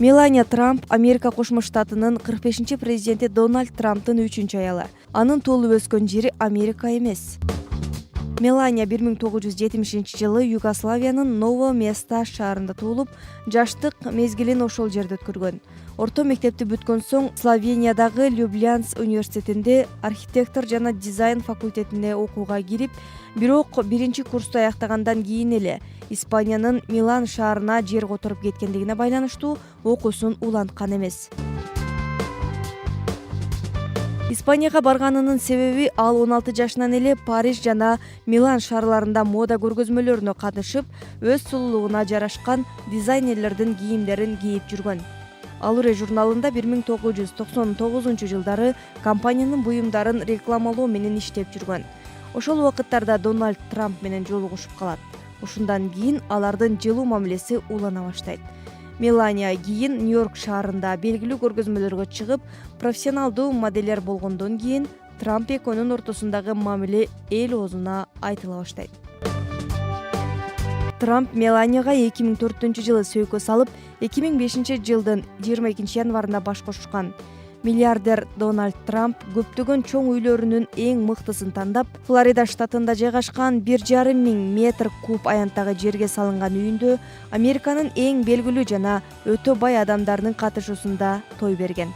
Мелания Трамп Америка Кошмо Штатынын 45-президенти Дональд Трамптын 3-чү аялы. Анын туулуп өскөн жери Америка эмес. Мелания 1970-жылы Югославиянын Ново Места шаарында туулуп, жаштык мезгилин ошол жерде өткөргөн. Орто мектепти бүткөн соң Словениядагы Люблянс университетинде архитектор жана дизайн факультетине окууга кирип, бирок биринчи курсту аяктагандан кийин эле Испаниянын Милан шаарына жер которуп кеткендигине байланыштуу окуусун уланткан эмес. Испанияга барганынын себеби ал 16 жашынан эле Париж жана Милан шаарларында мода көргөзмөлөрүнө катышып, өз сулуулугуна жарашкан дизайнерлердин кийимдерин кийип жүргөн. Allure журналында 1999-жылдары компаниянын буюмдарын рекламалоо менен иштеп жүргөн. Ошол убакыттарда Дональд Трамп менен жолугушуп калат. Ушундан кийин алардын жылуу мамилеси улана баштайт. Мелания кийин Нью-Йорк шаарында белгилүү көргөзмөлөргө чыгып, профессионалдуу модельер болгондон кийин Трамп экөөнүн ортосундагы мамиле эл оозуна айтыла баштайт. Трамп Меланияга 2004-жылы сөйкө салып, 2005-жылдын 22 январында баш кошушкан. Миллиардер Дональд Трамп көптөгөн чоң үйлөрүнүн эң мыктысын тандап, Флорида штатында жайгашкан 1,5 миң метр куб аянттагы жерге салынган үйүндө Американын эң белгилүү жана өтө бай адамдарынын катышуусунда той берген.